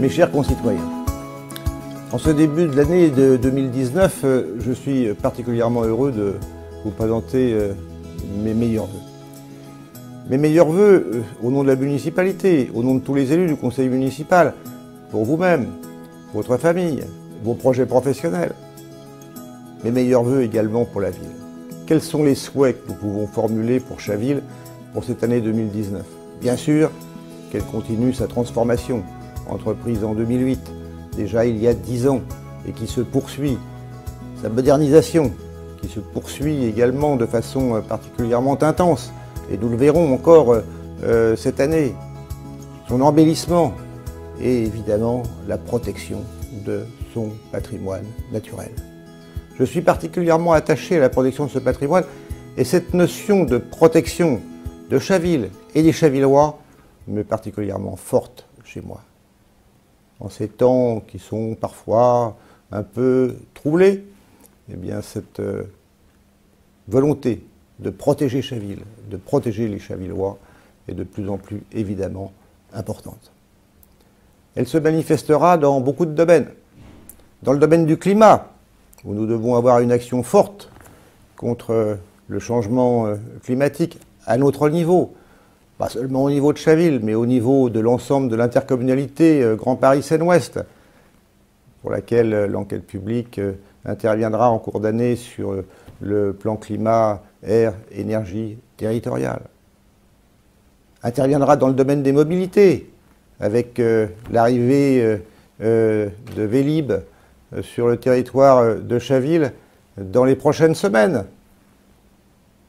Mes chers concitoyens, en ce début de l'année de 2019, je suis particulièrement heureux de vous présenter mes meilleurs vœux. Mes meilleurs vœux au nom de la municipalité, au nom de tous les élus du conseil municipal, pour vous-même, votre famille, vos projets professionnels. Mes meilleurs vœux également pour la ville. Quels sont les souhaits que nous pouvons formuler pour Chaville pour cette année 2019? Bien sûr, qu'elle continue sa transformation, entreprise en 2008, déjà il y a 10 ans, et qui se poursuit, sa modernisation, qui se poursuit également de façon particulièrement intense, et nous le verrons encore cette année, son embellissement, et évidemment la protection de son patrimoine naturel. Je suis particulièrement attaché à la protection de ce patrimoine, et cette notion de protection de Chaville et des Chavillois me particulièrement forte chez moi. En ces temps qui sont parfois un peu troublés, eh bien cette volonté de protéger Chaville, de protéger les Chavillois est de plus en plus évidemment importante. Elle se manifestera dans beaucoup de domaines. Dans le domaine du climat, où nous devons avoir une action forte contre le changement climatique à notre niveau, pas seulement au niveau de Chaville, mais au niveau de l'ensemble de l'intercommunalité Grand Paris Seine-Ouest, pour laquelle l'enquête publique interviendra en cours d'année sur le plan climat, air, énergie territoriale. Interviendra dans le domaine des mobilités, avec l'arrivée de Vélib sur le territoire de Chaville dans les prochaines semaines,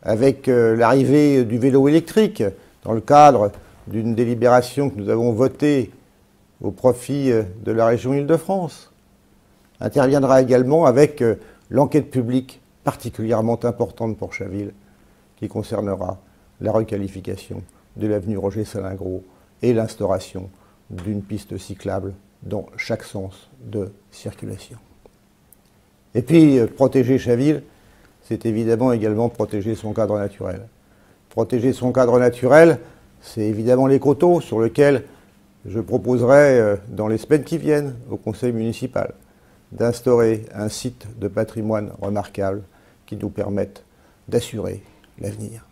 avec l'arrivée du vélo électrique dans le cadre d'une délibération que nous avons votée au profit de la région Île-de-France. Interviendra également avec l'enquête publique particulièrement importante pour Chaville, qui concernera la requalification de l'avenue Roger Salingro et l'instauration d'une piste cyclable dans chaque sens de circulation. Et puis, protéger Chaville, c'est évidemment également protéger son cadre naturel. Protéger son cadre naturel, c'est évidemment les coteaux sur lesquels je proposerai, dans les semaines qui viennent, au conseil municipal, d'instaurer un site de patrimoine remarquable qui nous permette d'assurer l'avenir.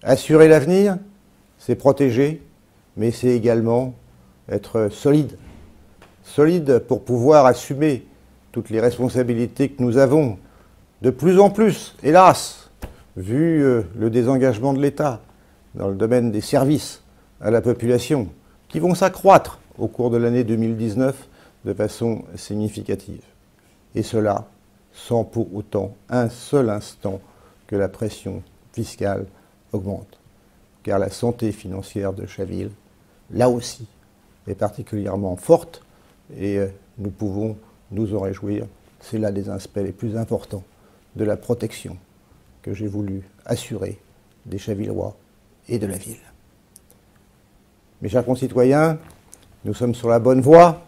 Assurer l'avenir, c'est protéger, mais c'est également être solide. Solide pour pouvoir assumer toutes les responsabilités que nous avons, de plus en plus, hélas, vu le désengagement de l'État dans le domaine des services à la population, qui vont s'accroître au cours de l'année 2019 de façon significative. Et cela sans pour autant un seul instant que la pression fiscale augmente. Car la santé financière de Chaville, là aussi, est particulièrement forte et nous pouvons nous en réjouir. C'est l'un des aspects les plus importants de la protection que j'ai voulu assurer des Chavillois et de la ville. Mes chers concitoyens, nous sommes sur la bonne voie.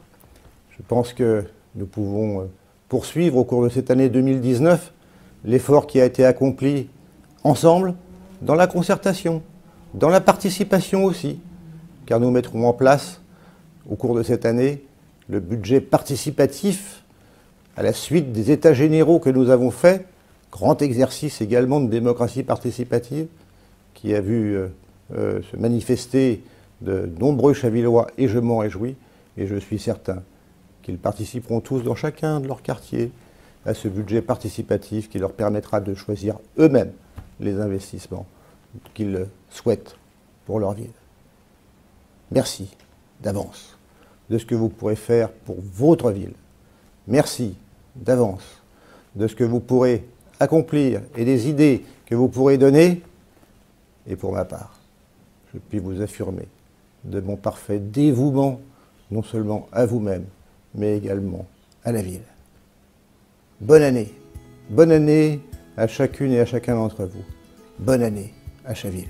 Je pense que nous pouvons poursuivre au cours de cette année 2019 l'effort qui a été accompli ensemble dans la concertation, dans la participation aussi, car nous mettrons en place au cours de cette année le budget participatif à la suite des états généraux que nous avons faits, grand exercice également de démocratie participative qui a vu se manifester de nombreux Chavillois et je m'en réjouis et je suis certain qu'ils participeront tous dans chacun de leurs quartiers à ce budget participatif qui leur permettra de choisir eux-mêmes les investissements qu'ils souhaitent pour leur ville. Merci d'avance de ce que vous pourrez faire pour votre ville. Merci d'avance de ce que vous pourrez accomplir et des idées que vous pourrez donner. Et pour ma part, je puis vous affirmer de mon parfait dévouement, non seulement à vous-même, mais également à la ville. Bonne année à chacune et à chacun d'entre vous. Bonne année à Chaville.